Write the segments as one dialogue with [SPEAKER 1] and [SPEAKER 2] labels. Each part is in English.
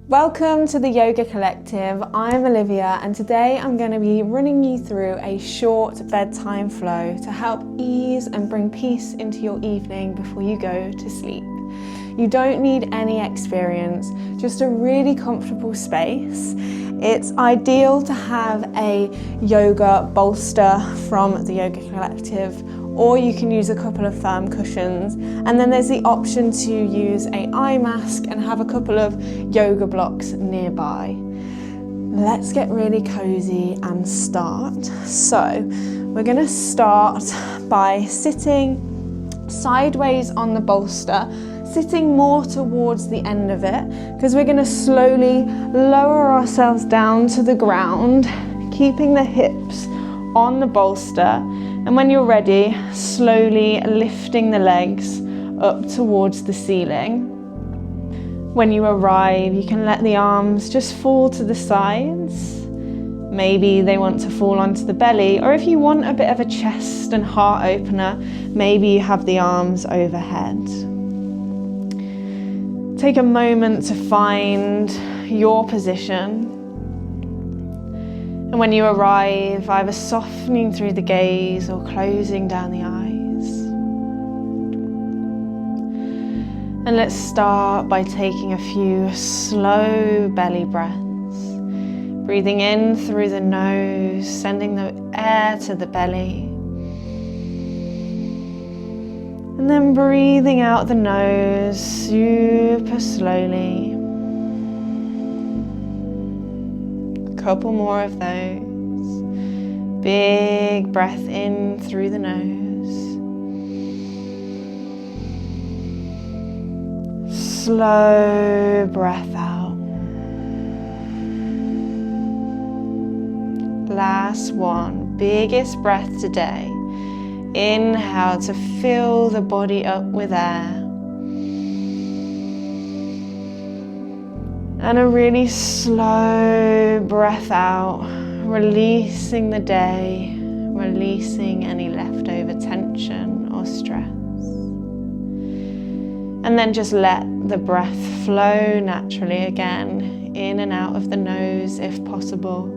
[SPEAKER 1] Welcome to the Yoga Collective. I'm Olivia and today I'm going to be running you through a short bedtime flow to help ease and bring peace into your evening before you go to sleep. You don't need any experience, just a really comfortable space. It's ideal to have a yoga bolster from the Yoga Collective, or you can use a couple of firm cushions. And then there's the option to use an eye mask and have a couple of yoga blocks nearby. Let's get really cozy and start. So we're going to start by sitting sideways on the bolster, sitting more towards the end of it, because we're going to slowly lower ourselves down to the ground, keeping the hips on the bolster. And when you're ready, slowly lifting the legs up towards the ceiling. When you arrive, you can let the arms just fall to the sides. Maybe they want to fall onto the belly, or if you want a bit of a chest and heart opener, maybe you have the arms overhead. Take a moment to find your position. And when you arrive, either softening through the gaze or closing down the eyes. And let's start by taking a few slow belly breaths. Breathing in through the nose, sending the air to the belly. And then breathing out the nose super slowly. Couple more of those. Big breath in through the nose. Slow breath out. Last one. Biggest breath today. Inhale to fill the body up with air. And a really slow breath out, releasing the day, releasing any leftover tension or stress. And then just let the breath flow naturally again, in and out of the nose if possible.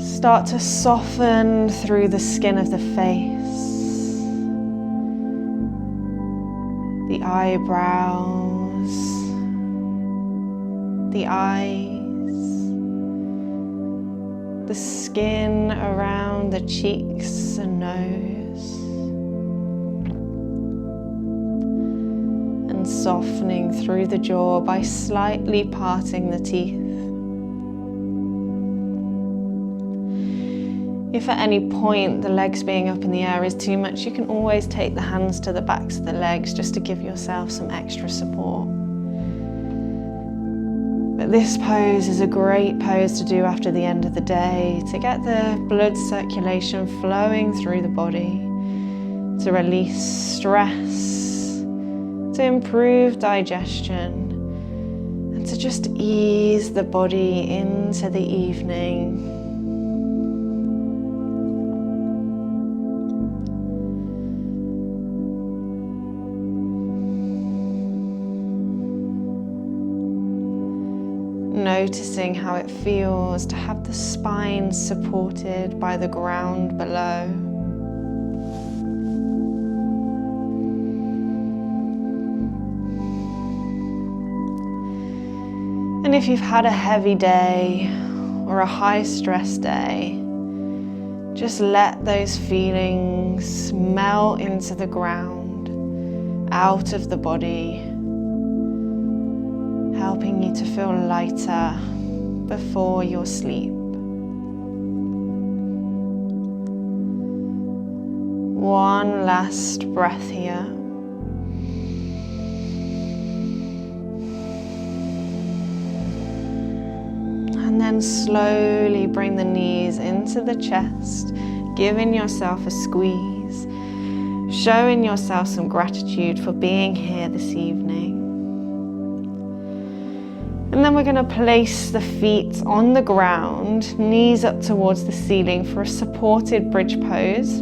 [SPEAKER 1] Start to soften through the skin of the face. The eyebrows, the eyes, the skin around the cheeks and nose, and softening through the jaw by slightly parting the teeth. If at any point the legs being up in the air is too much, you can always take the hands to the backs of the legs just to give yourself some extra support. But this pose is a great pose to do after the end of the day, to get the blood circulation flowing through the body, to release stress, to improve digestion, and to just ease the body into the evening. Noticing how it feels to have the spine supported by the ground below. And if you've had a heavy day or a high stress day, just let those feelings melt into the ground, out of the body, helping you to feel lighter before your sleep. One last breath here. And then slowly bring the knees into the chest, giving yourself a squeeze, showing yourself some gratitude for being here this evening. And then we're going to place the feet on the ground, knees up towards the ceiling for a supported bridge pose.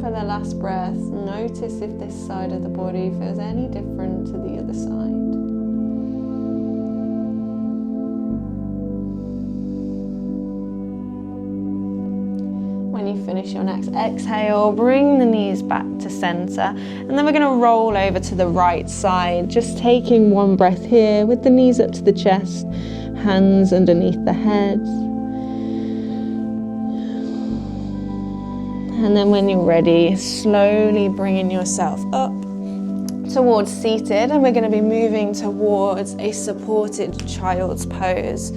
[SPEAKER 1] for the last breath, notice if this side of the body feels any different to the other side. When you finish your next exhale, bring the knees back to center, and then we're going to roll over to the right side, just taking one breath here with the knees up to the chest, hands underneath the head. And then when you're ready, slowly bringing yourself up towards seated, and we're going to be moving towards a supported child's pose.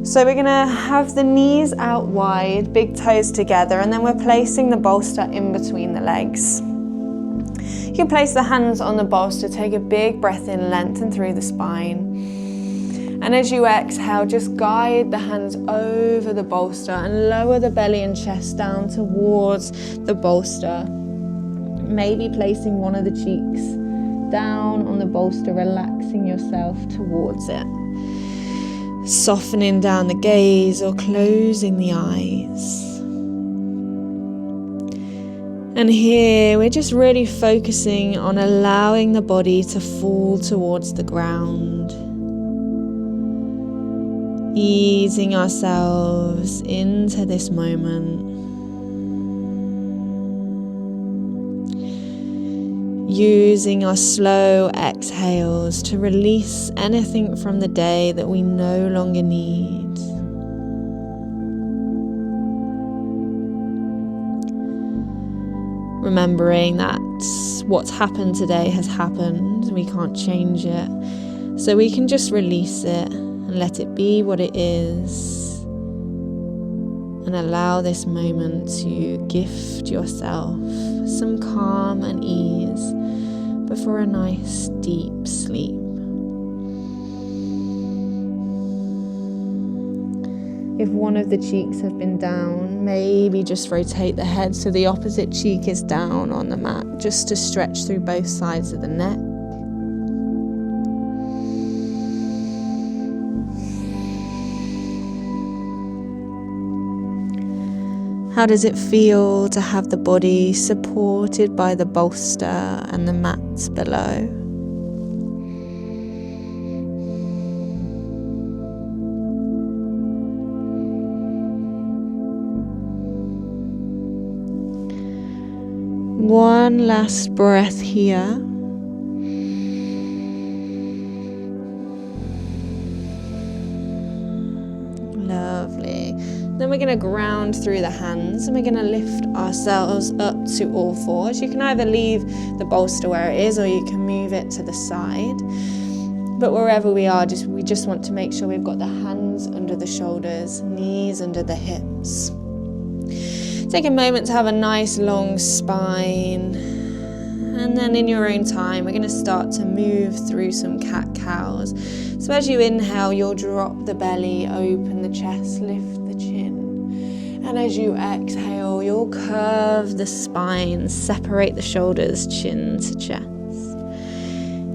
[SPEAKER 1] So we're going to have the knees out wide, big toes together, and then we're placing the bolster in between the legs. You can place the hands on the bolster, take a big breath in, lengthen through the spine. And as you exhale, just guide the hands over the bolster and lower the belly and chest down towards the bolster. Maybe placing one of the cheeks down on the bolster, relaxing yourself towards it. Softening down the gaze or closing the eyes. And here we're just really focusing on allowing the body to fall towards the ground. Easing ourselves into this moment. Using our slow exhales to release anything from the day that we no longer need. Remembering that what's happened today has happened, we can't change it. So we can just release it and let it be what it is. And allow this moment to gift yourself some calm and ease before a nice deep sleep. If one of the cheeks have been down, maybe just rotate the head so the opposite cheek is down on the mat, just to stretch through both sides of the neck. How does it feel to have the body supported by the bolster and the mats below? One last breath here. Lovely. Then we're going to ground through the hands and we're going to lift ourselves up to all fours. You can either leave the bolster where it is or you can move it to the side. But wherever we are, we just want to make sure we've got the hands under the shoulders, knees under the hips. Take a moment to have a nice long spine. And then in your own time, we're going to start to move through some cat-cows. So as you inhale, you'll drop the belly, open the chest, lift the chin. And as you exhale, you'll curve the spine, separate the shoulders, chin to chest.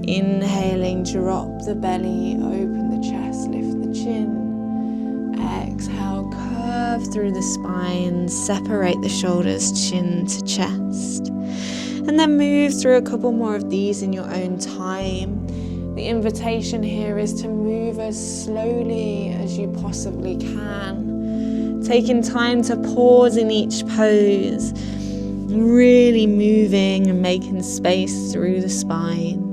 [SPEAKER 1] Inhaling, drop the belly, open the chest, lift the chin. Exhale, curve through the spine, separate the shoulders, chin to chest. And then move through a couple more of these in your own time. The invitation here is to move as slowly as you possibly can. Taking time to pause in each pose, really moving and making space through the spine.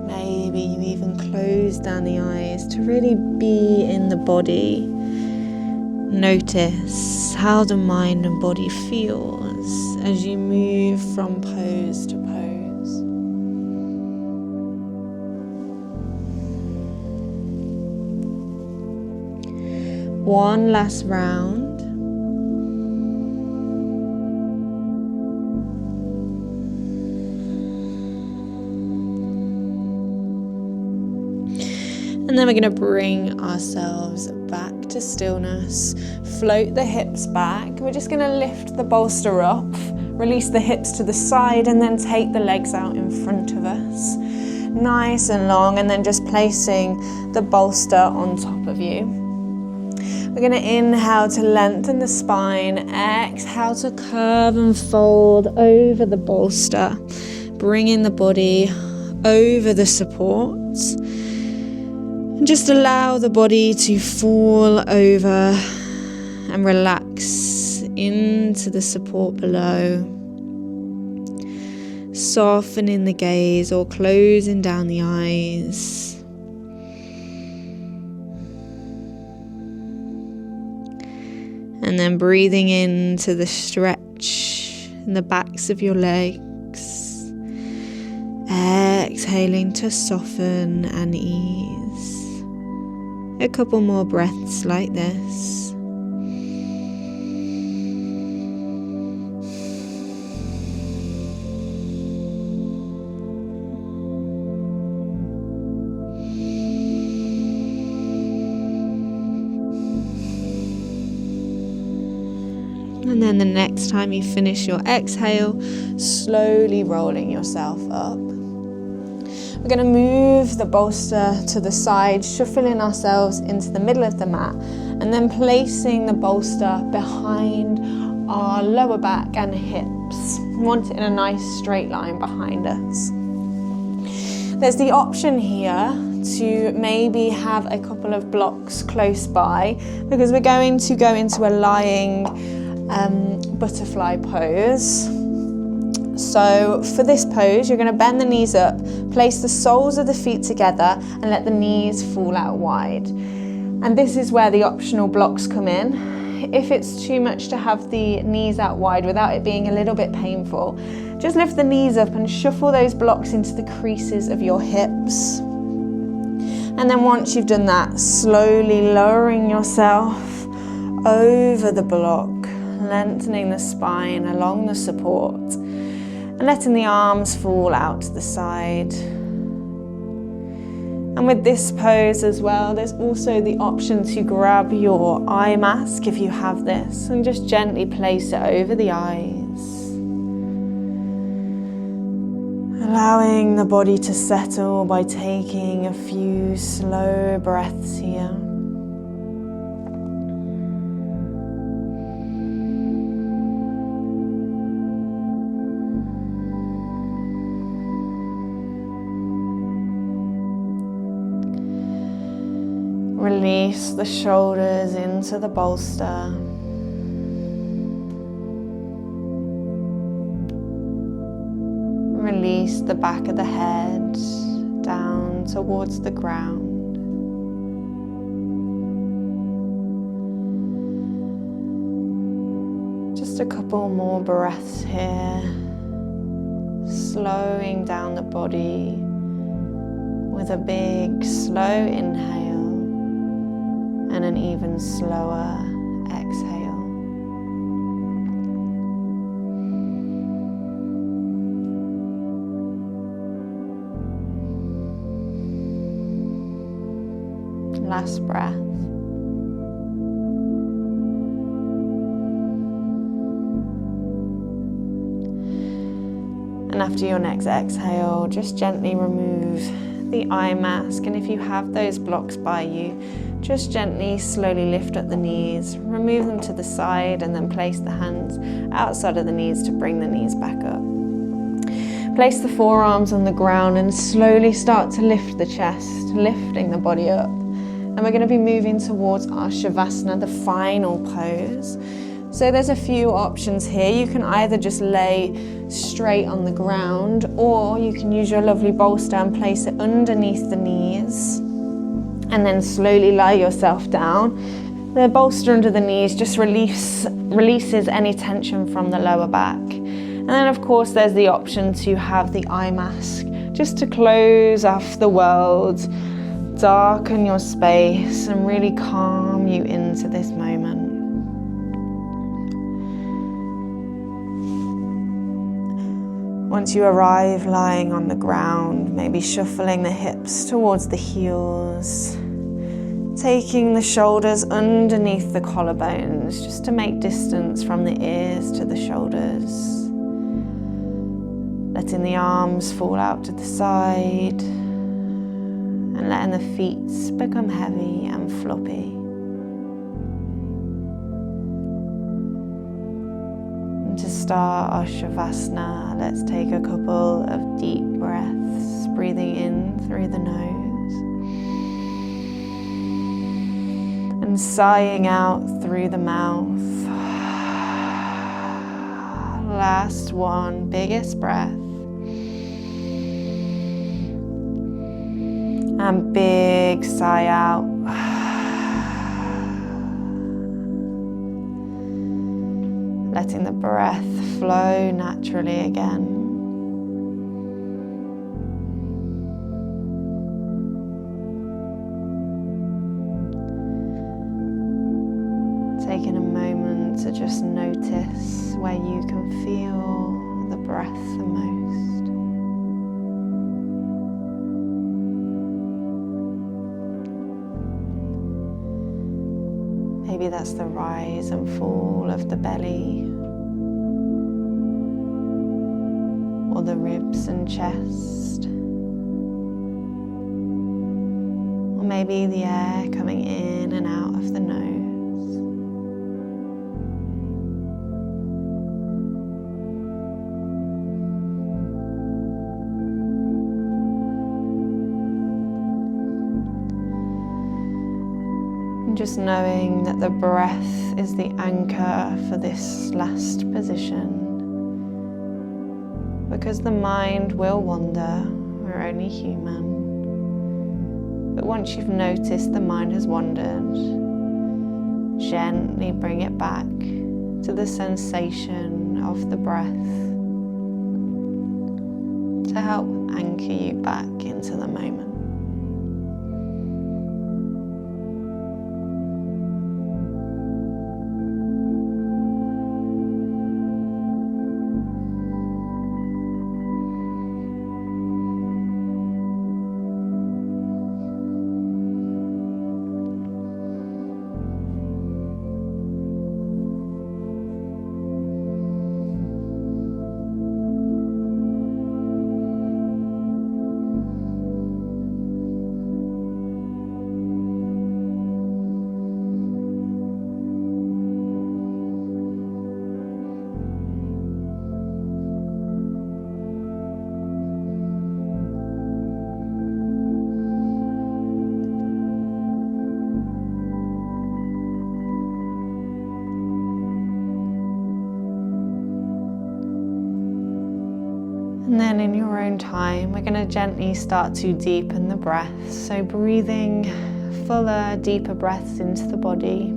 [SPEAKER 1] Maybe you even close down the eyes to really be in the body. Notice how the mind and body feels as you move from pose to pose. One last round. And then we're going to bring ourselves back to stillness. Float the hips back. We're just going to lift the bolster up, release the hips to the side, and then take the legs out in front of us. nice and long, and then just placing the bolster on top of you. We're going to inhale to lengthen the spine, exhale to curve and fold over the bolster, bringing the body over the supports, and just allow the body to fall over and relax into the support below, softening the gaze or closing down the eyes. And then breathing into the stretch in the backs of your legs, exhaling to soften and ease. A couple more breaths like this. And then the next time you finish your exhale, slowly rolling yourself up. We're going to move the bolster to the side, shuffling ourselves into the middle of the mat, and then placing the bolster behind our lower back and hips. We want it in a nice straight line behind us. There's the option here to maybe have a couple of blocks close by, because we're going to go into a lying butterfly pose. So for this pose, you're going to bend the knees up, place the soles of the feet together, and let the knees fall out wide. And this is where the optional blocks come in. If it's too much to have the knees out wide without it being a little bit painful, just lift the knees up and shuffle those blocks into the creases of your hips. And then once you've done that, slowly lowering yourself over the block, lengthening the spine along the support, and letting the arms fall out to the side. And with this pose as well, there's also the option to grab your eye mask if you have this, and just gently place it over the eyes, allowing the body to settle by taking a few slow breaths here. Release the shoulders into the bolster. Release the back of the head down towards the ground. Just a couple more breaths here, slowing down the body with a big slow inhale and an even slower exhale. Last breath. And after your next exhale, just gently remove the eye mask, and if you have those blocks by you, just gently, slowly lift up the knees, remove them to the side, and then place the hands outside of the knees to bring the knees back up. Place the forearms on the ground and slowly start to lift the chest, lifting the body up. And we're going to be moving towards our Shavasana, the final pose. So there's a few options here. You can either just lay straight on the ground, or you can use your lovely bolster and place it underneath the knees, and then slowly lie yourself down. The bolster under the knees just releases any tension from the lower back. And then of course there's the option to have the eye mask, just to close off the world, darken your space, and really calm you into this moment. Once you arrive lying on the ground, maybe shuffling the hips towards the heels, taking the shoulders underneath the collarbones just to make distance from the ears to the shoulders. letting the arms fall out to the side and letting the feet become heavy and floppy. And to start our Shavasana, let's take a couple of deep breaths, breathing in through the nose and sighing out through the mouth. Last one, biggest breath. And big sigh out. Letting the breath flow naturally again. Taking a moment to just notice where you can feel the breath the most. Maybe that's the rise and fall of the belly, or the ribs and chest, or maybe the air coming in and out of the nose. Just knowing that the breath is the anchor for this last position, because the mind will wander, we're only human. But once you've noticed the mind has wandered, gently bring it back to the sensation of the breath to help anchor you back into the moment. And then in your own time, we're going to gently start to deepen the breath. So breathing fuller, deeper breaths into the body.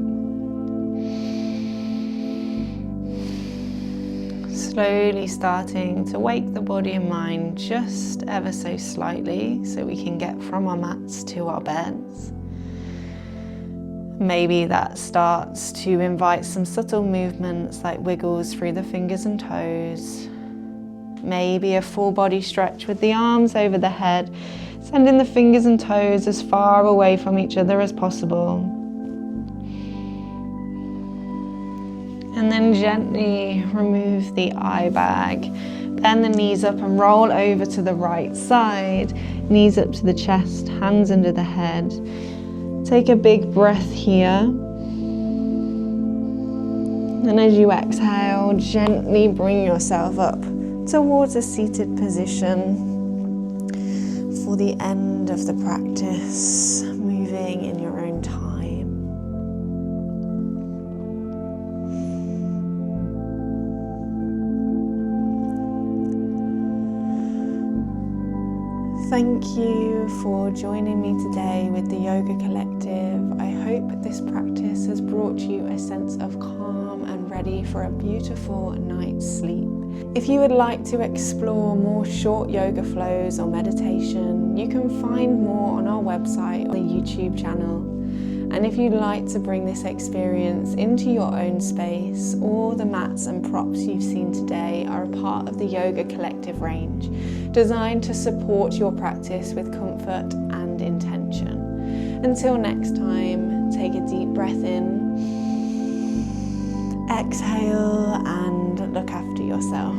[SPEAKER 1] Slowly starting to wake the body and mind just ever so slightly so we can get from our mats to our beds. Maybe that starts to invite some subtle movements like wiggles through the fingers and toes. Maybe a full body stretch with the arms over the head, sending the fingers and toes as far away from each other as possible. And then gently remove the eye bag. Bend the knees up and roll over to the right side. Knees up to the chest, hands under the head. Take a big breath here. And as you exhale, gently bring yourself up towards a seated position for the end of the practice, moving in your own time. Thank you for joining me today with the Yoga Collective. I hope this practice has brought you a sense of calm and ready for a beautiful night's sleep. If you would like to explore more short yoga flows or meditation, you can find more on our website or the YouTube channel. And if you'd like to bring this experience into your own space, all the mats and props you've seen today are a part of the Yoga Collective range, designed to support your practice with comfort and intention. Until next time, take a deep breath in, exhale, and look after yourself.